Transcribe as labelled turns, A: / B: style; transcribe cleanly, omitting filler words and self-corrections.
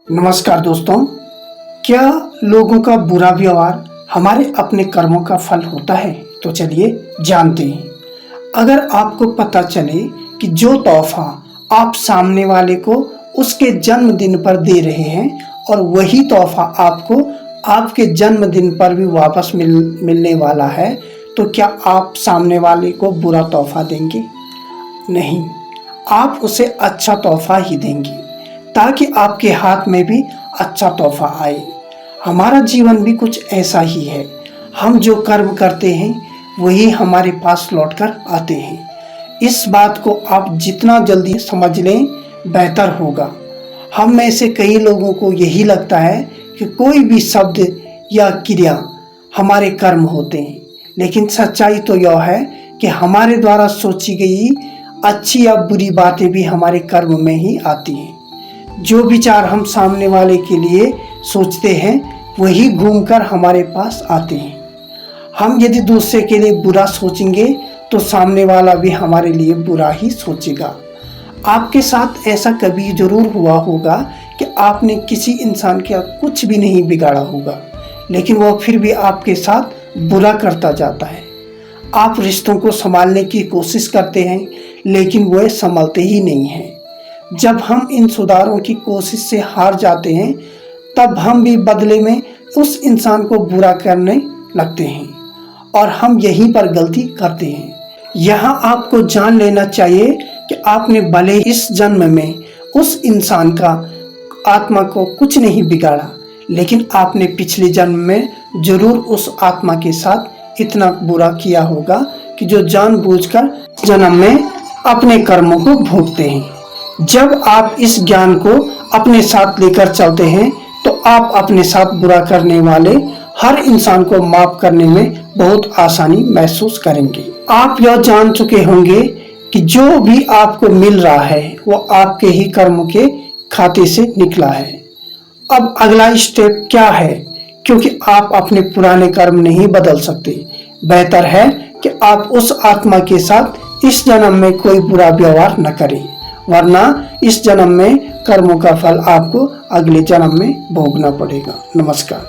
A: नमस्कार दोस्तों। क्या लोगों का बुरा व्यवहार हमारे अपने कर्मों का फल होता है? तो चलिए जानते हैं। अगर आपको पता चले कि जो तोहफा आप सामने वाले को उसके जन्मदिन पर दे रहे हैं और वही तोहफा आपको आपके जन्मदिन पर भी वापस मिलने वाला है, तो क्या आप सामने वाले को बुरा तोहफा देंगे? नहीं, आप उसे अच्छा तोहफा ही देंगे ताकि आपके हाथ में भी अच्छा तोहफा आए। हमारा जीवन भी कुछ ऐसा ही है। हम जो कर्म करते हैं वही हमारे पास लौटकर आते हैं। इस बात को आप जितना जल्दी समझ लें बेहतर होगा। हम में से कई लोगों को यही लगता है कि कोई भी शब्द या क्रिया हमारे कर्म होते हैं, लेकिन सच्चाई तो यह है कि हमारे द्वारा सोची गई अच्छी या बुरी बातें भी हमारे कर्म में ही आती हैं। जो विचार हम सामने वाले के लिए सोचते हैं वही घूमकर हमारे पास आते हैं। हम यदि दूसरे के लिए बुरा सोचेंगे तो सामने वाला भी हमारे लिए बुरा ही सोचेगा। आपके साथ ऐसा कभी जरूर हुआ होगा कि आपने किसी इंसान का कुछ भी नहीं बिगाड़ा होगा, लेकिन वह फिर भी आपके साथ बुरा करता जाता है। आप रिश्तों को संभालने की कोशिश करते हैं, लेकिन वह संभलते ही नहीं हैं। जब हम इन सुधारों की कोशिश से हार जाते हैं, तब हम भी बदले में उस इंसान को बुरा करने लगते हैं और हम यहीं पर गलती करते हैं। यहाँ आपको जान लेना चाहिए कि आपने भले इस जन्म में उस इंसान का आत्मा को कुछ नहीं बिगाड़ा, लेकिन आपने पिछले जन्म में जरूर उस आत्मा के साथ इतना बुरा किया होगा कि जो जानबूझकर जन्म में अपने कर्मों को भोगते हैं। जब आप इस ज्ञान को अपने साथ लेकर चलते हैं तो आप अपने साथ बुरा करने वाले हर इंसान को माफ करने में बहुत आसानी महसूस करेंगे। आप यह जान चुके होंगे कि जो भी आपको मिल रहा है वो आपके ही कर्म के खाते से निकला है। अब अगला स्टेप क्या है? क्योंकि आप अपने पुराने कर्म नहीं बदल सकते, बेहतर है कि आप उस आत्मा के साथ इस जन्म में कोई बुरा व्यवहार न करें, वरना इस जन्म में कर्मों का फल आपको अगले जन्म में भोगना पड़ेगा। नमस्कार।